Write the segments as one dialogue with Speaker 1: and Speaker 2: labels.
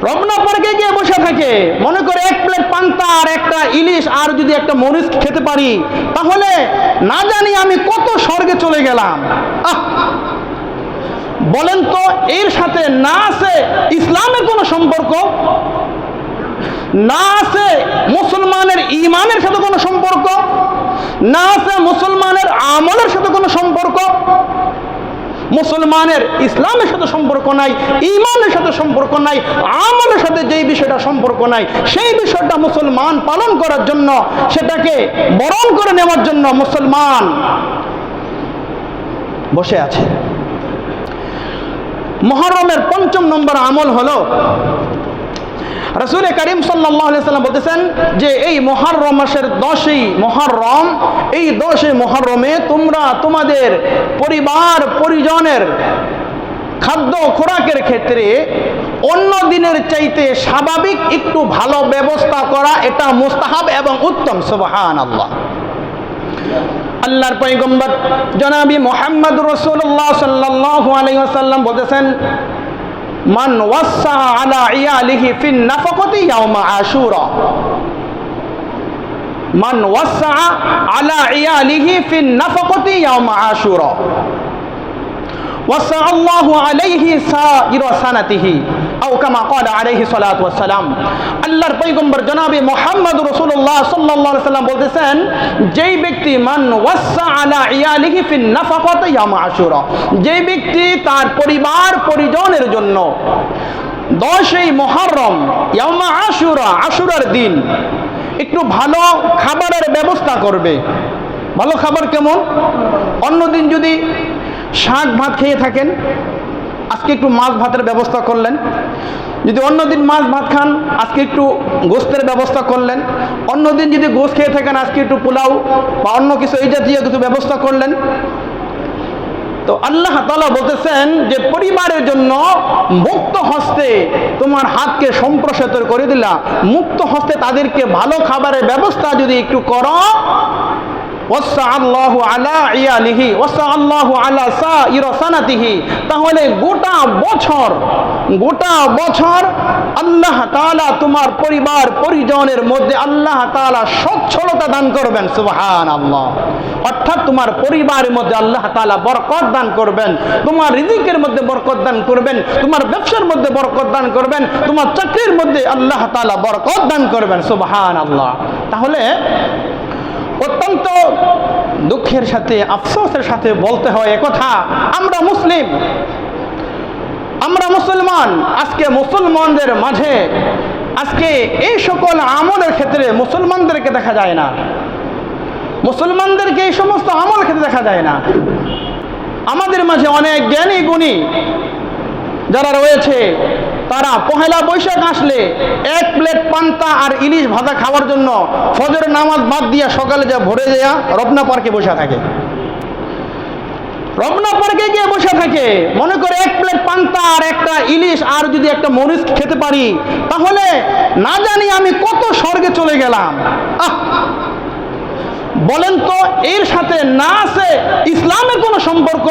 Speaker 1: রমনা পার্কে গিয়ে বসে থাকে, মনে করে এক প্লেট পান্তা আর একটা ইলিশ আর যদি একটা মরিচ খেতে পারি তাহলে না জানি আমি কত স্বর্গে চলে গেলাম। বলেন তো এর সাথে না আছে ইসলামের কোনো সম্পর্ক, না আছে মুসলমানের ঈমানের সাথে কোনো সম্পর্ক, না আছে মুসলমানের আমলের সাথে কোনো সম্পর্ক। মুসলমানের ইসলামের সাথে সম্পর্ক নাই, ঈমানের সাথে সম্পর্ক নাই, আমলের সাথে যেই বিষয়টা সম্পর্ক নাই সেই বিষয়টা মুসলমান পালন করার জন্য, সেটাকে বরণ করে নেওয়ার জন্য মুসলমান বসে আছে। মুহররমের ৫ম নম্বর আমল হলো, রাসূল করিম সাল্লাল্লাহু আলাইহি ওয়াসাল্লাম বলতেছেন যে এই মুহররম মাসের 10ই মুহররম, এই 10ই মুহররমে তোমরা তোমাদের পরিবার পরিজনের খাদ্য খোরাকের ক্ষেত্রে অন্য দিনের চাইতে স্বাভাবিক একটু ভালো ব্যবস্থা করা, এটা মুস্তাহাব এবং উত্তম। সুবহানাল্লাহ। আল্লাহর পয়গম্বর জনাবি মুহাম্মদ রাসূলুল্লাহ সাল্লাল্লাহু আলাইহি ওয়াসাল্লাম বলেছেন, মান ওয়াসা আলা ইয়ালিহি ফিন নাফাকাতি ইয়াউমা আশুরা, মান ওয়াসা আলা ইয়ালিহি ফিন নাফাকাতি ইয়াউমা আশুরা ওয়াসা আল্লাহু আলাইহি সাইরা সানাতিহি আও কামা ক্বালা আলাইহি সালাতু ওয়াস সালাম। আল্লাহর পয়গম্বর জনাবে মুহাম্মদ রাসূলুল্লাহ সাল্লাল্লাহু আলাইহি ওয়াসাল্লাম বলতেছেন, যেই ব্যক্তি মান ওয়াসা আলা ইয়ালিহি ফিন নাফাকাতি ইয়াউমা আশুরা, যেই ব্যক্তি তার পরিবার পরিজনের জন্য 10ই মুহররম ইয়াউমা আশুরা, আশুরার দিন একটু ভালো খাবারের ব্যবস্থা করবে। ভালো খাবার কেমন? অন্যদিন যদি শাক ভাত খেয়ে থাকেন, আজকে একটু মাছ ভাতের ব্যবস্থা করলেন। যদি অন্যদিন মাছ ভাত খান, আজকে একটু গোশতের ব্যবস্থা করলেন। অন্যদিন যদি গোশত খেয়ে থাকেন, আজকে একটু পোলাও বা অন্য কিছু এই জাতীয় কিছু ব্যবস্থা করলেন। তো আল্লাহ তাআলা বলতেছেন যে পরিবারের জন্য মুক্ত হস্তে তোমার হাতকে সম্প্রসারিত করে দিলা, মুক্ত হস্তে তাদেরকে ভালো খাবারের ব্যবস্থা যদি একটু করো, ওয়াসা আল্লাহু আলা ইয়ালিহি ওয়াসা আল্লাহু আলা সাইরা সানাতিহি, তাহলে গোটা বছর আল্লাহ তাআলা তোমার পরিবার পরিজনের মধ্যে আল্লাহ তাআলা সচ্ছলতা দান করবেন। সুবহানাল্লাহ। অর্থাৎ তোমার পরিবারের মধ্যে আল্লাহ তাআলা বরকত দান করবেন, তোমার রিজিকের মধ্যে বরকত দান করবেন, তোমার ব্যবসার মধ্যে বরকত দান করবেন, তোমার চাকরির মধ্যে আল্লাহ তাআলা বরকত দান করবেন। সুবহানাল্লাহ। তাহলে অত্যন্ত দুঃখের সাথে আফসোসের সাথে বলতে হয় একথা, আমরা মুসলিম, আমরা মুসলমান, আজকে মুসলমানদের মাঝে আজকে এই সকল আমলের ক্ষেত্রে মুসলমানদেরকে দেখা যায় না, মুসলমানদেরকে এই সমস্ত আমল ক্ষেত্রে দেখা যায় না। আমাদের মাঝে অনেক জ্ঞানী গুণী যারা রয়েছে, তারা পহেলা বৈশাখ আসলে এক প্লেট পান্তা আর ইলিশ ভাজা খাওয়ার জন্য ফজরের নামাজ বাদ দিয়া সকালে যা ভোরে যাওয়া রমনা পার্কে বসে থাকে। রমনা পার্কে গিয়ে বসে থাকে, মনে করে এক প্লেট পান্তা আর একটা ইলিশ আর যদি একটা মরিচ খেতে পারি তাহলে না জানি আমি কত স্বর্গে চলে গেলাম। বলেন তো এর সাথে না আছে ইসলামের কোনো সম্পর্ক,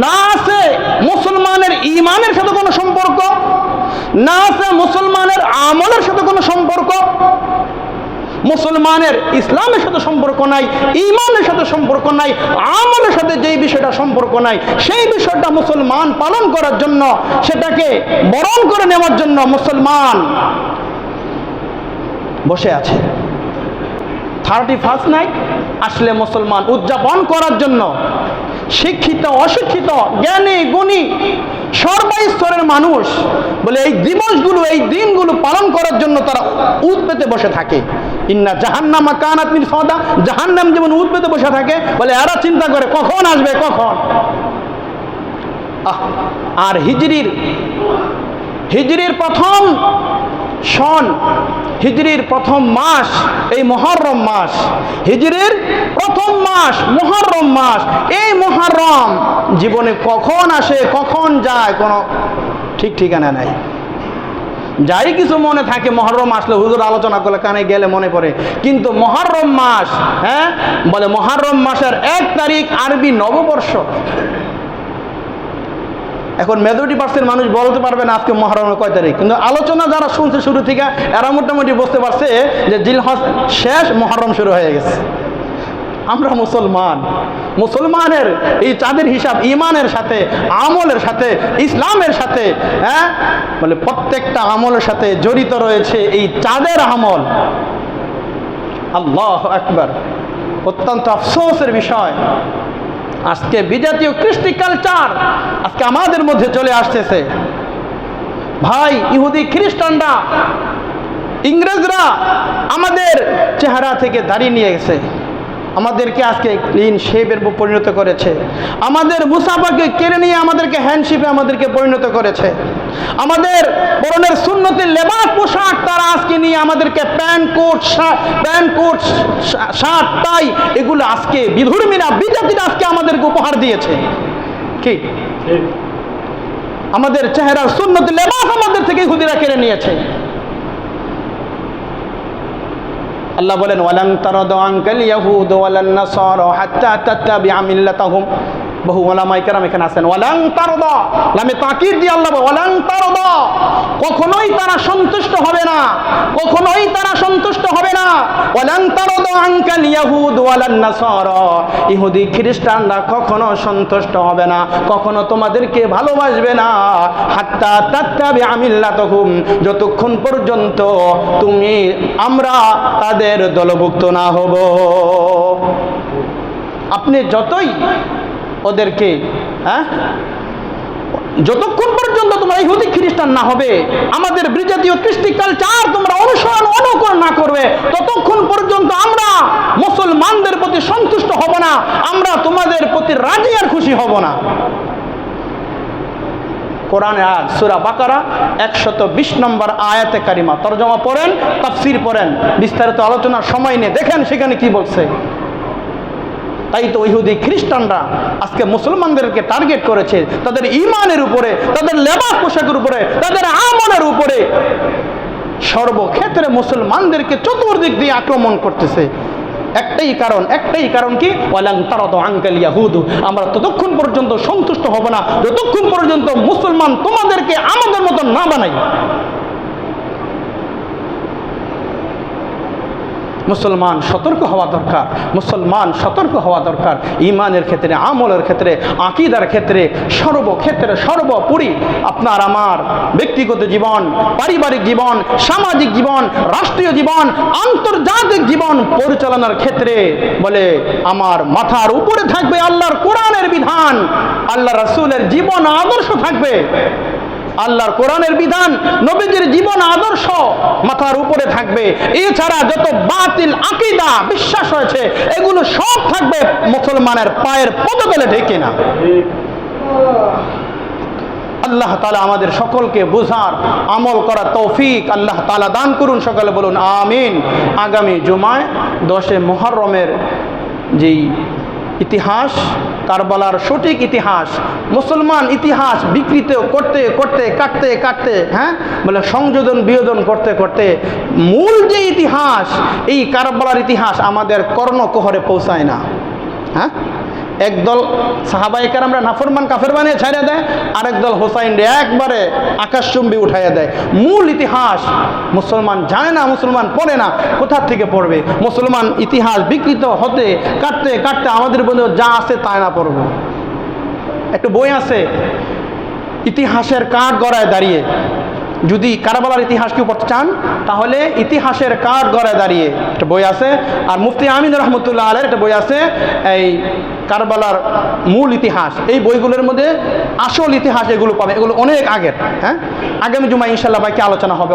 Speaker 1: না আছে মুসলমানের ঈমানের সাথে কোনো সম্পর্ক, না আছে মুসলমানের আমলের সাথে কোনো সম্পর্ক। মুসলমানের ইসলামের সাথে সম্পর্ক নাই, ঈমানের সাথে সম্পর্ক নাই, আমলের সাথে যেই বিষয়টা সম্পর্ক নাই সেই বিষয়টা মুসলমান পালন করার জন্য, সেটাকে বরণ করে নেওয়ার জন্য মুসলমান বসে আছে। 31st নাইট আসলে মুসলমান উদযাপন করার জন্য শিক্ষিত অশিক্ষিত জ্ঞানী গুণী সর্বস্তরের মানুষ বলে এই দিবসগুলো এই দিনগুলো পালন করার জন্য তারা উদ পেতে বসে থাকে। ইন্না জাহান্নামা কানাত মিরসাদা, জাহান্নাম যেমন উদ পেতে বসে থাকে, বলে এরা চিন্তা করে কখন আসবে কখন। আর হিজরির প্রথম সন, হিজরির প্রথম মাস এই মুহররম মাস, হিজরির প্রথম মাস মুহররম মাস। এই মুহররম জীবনে কখন আসে কখন যায় কোনো ঠিক ঠিকানা নাই। যাই কিছু মনে থাকে মুহররম আসলে হুজুর আলোচনা করলে কানে গেলে মনে পড়ে, কিন্তু মুহররম মাস, হ্যাঁ বলে মুহররম মাসের 1 তারিখ আরবি নববর্ষ। এখন মেজরিটি% মানুষ বলতে পারবে না আজকে মহরমের কয় তারিখ, কিন্তু আলোচনা যারা শুনছে শুরু থেকে এরা মোটামুটি বুঝতে পারছে যে জিলহজ শেষ, মহরম শুরু হয়ে গেছে। আমরা মুসলমানের এই চাঁদের হিসাব ইমানের সাথে, আমলের সাথে, ইসলামের সাথে, বলে প্রত্যেকটা আমলের সাথে জড়িত রয়েছে এই চাঁদের আমল। আল্লাহু আকবার। অত্যন্ত আফসোসের বিষয়, আজকে বিজাতীয় কৃষ্টি কালচার আজকে আমাদের মধ্যে চলে আসতেছে। ভাই, ইহুদি খ্রিস্টানরা, ইংরেজরা আমাদের চেহারা থেকে দাড়ি নিয়ে গেছে, আমাদেরকে আজকে ক্লিন শেপের পরিণত করেছে, আমাদের মুসাফাকে কেড়ে নিয়ে আমাদেরকে হ্যান্ডশেপে আমাদেরকে পরিণত করেছে, আমাদের পরনের সুন্নতের লেবাস পোশাক তারা আজকে নিয়ে আমাদেরকে প্যান্ট কোট শার্ট টাই এগুলো আজকে বিধর্মীরা, বিজাতিরা আজকে আমাদেরকে উপহার দিয়েছে। কি আমাদের চেহারার সুন্নতের লেবাস আমাদের থেকে ইহুদিরা কেড়ে নিয়েছে। আল্লাহ বলেন, ওয়ালান তারাদু আনকাল ইয়াহুদ ওয়ালান নাসারা হাত্তা তাত্তাবিআ মিল্লাতাহুম। বহু উলামায়ে কেরাম এখানে আছেন। ওয়ালান তারাদা, লামে তাকিদ দিয়ে আল্লাহ বলেন ওয়ালান তারাদা, কখনোই তারা সন্তুষ্ট হবে না, কখনোই তারা সন্তুষ্ট হবে না। ওয়ালান তারাদা আনকাল ইয়াহুদ ওয়ালান নাসারা, ইহুদি খ্রিস্টানরা কখনো সন্তুষ্ট হবে না, কখনো তোমাদেরকে ভালোবাসবে না। হাত্তা তাত্তাবিআ মিল্লাতাহুম, যতক্ষণ পর্যন্ত আমরা তাদের দলভুক্ত না হব। আপনি যতই ওদেরকে যতক্ষণ পর্যন্ত তোমরা ইহুদি খ্রিস্টান না হবে, আমাদের বিজাতীয় কৃষ্টি কালচার তোমরা অনুসরণ অনুকরণ না করবে, ততক্ষণ পর্যন্ত আমরা মুসলমানদের প্রতি সন্তুষ্ট হব না, আমরা তোমাদের প্রতি রাজি আর খুশি হব না। কোরআনে আয়াত সূরা বাকারা 120 নম্বর আয়াতে কারিমা, তরজমা পড়েন, তাফসীর পড়েন, বিস্তারিত আলোচনার সময় নিয়ে দেখেন সেখানে কি বলছে। তাই তো ইহুদি খ্রিস্টানরা আজকে মুসলমানদেরকে টার্গেট করেছে, তাদের ঈমানের উপরে, তাদের লেবাস পোশাকের উপরে, তাদের আমলের উপরে, সর্বক্ষেত্রে মুসলমানদেরকে চতুর্দিক দিয়ে আক্রমণ করতেছে। একটাই কারণ কি, ওয়ালান তারাদু আনকাল ইয়াহুদ, আমরা ততক্ষণ পর্যন্ত সন্তুষ্ট হব না যতক্ষণ পর্যন্ত মুসলমান তোমাদেরকে আমাদের মতো না বানাই। মুসলমান সতর্ক হওয়া দরকার, ঈমানের ক্ষেত্রে, আমলের ক্ষেত্রে, আকীদার ক্ষেত্রে, সর্বোপরি আপনার আমার ব্যক্তিগত জীবন, পারিবারিক জীবন, সামাজিক জীবন, রাষ্ট্রীয় জীবন, আন্তর্জাতিক জীবন পরিচালনার ক্ষেত্রে বলে আমার মাথার উপরে থাকবে আল্লাহর কোরআনের বিধান, আল্লাহ রাসূলের জীবন আদর্শ থাকবে। আল্লাহর কোরআনের বিধান, নবীজির জীবন আদর্শ মাথার উপরে থাকবে। এছাড়া যত বাতিল আকীদা বিশ্বাস হয়েছে এগুলো সব থাকবে মুসলমানের পায়ের পদতলে, ঢেকে না। আল্লাহ তাআলা আমাদের সকলকে বুঝার, আমল করার তৌফিক আল্লাহ তাআলা দান করুন। সকলে বলুন আমিন। আগামী জুমায় 10 মুহররমের যেই ইতিহাস, কারবালার সঠিক ইতিহাস, মুসলমান ইতিহাস বিকৃত কাটতে বলে সংযোজন বিয়োজন করতে মূল যে ইতিহাস, এই কারবালার ইতিহাস আমাদের কর্ণকুহরে পৌঁছায় না। একদল সাহাবায়ে কেরামরা নাফরমান কাফের বানিয়ে ছাইড়া দেয়, আরেক দল হোসাইন রে একবারে আকাশচুম্বী উঠাইয়া দেয়। মূল ইতিহাস মুসলমান জানে না, মুসলমান পড়ে না, কোথা থেকে পড়বে? মুসলমান ইতিহাস বিকৃত হতে কাটতে আমাদের বন্ধু যা আছে তাই না পড়ব। একটু বই আছে ইতিহাসের কাঠ গড়ায় দাঁড়িয়ে, যদি কারবালার ইতিহাস কেউ পড়তে চান তাহলে ইতিহাসের কাঠ গড়ায় দাঁড়িয়ে একটা বই আছে। আর মুফতি আমিন রহমতুল্লাহ আলাইহির একটা বই আছে এই কারবালার মূল ইতিহাস। এই বইগুলোর মধ্যে আসল ইতিহাস এগুলো পাবে, এগুলো অনেক আগের। আগামী জুমায় ইনশাআল্লাহ বাইকে আলোচনা হবে।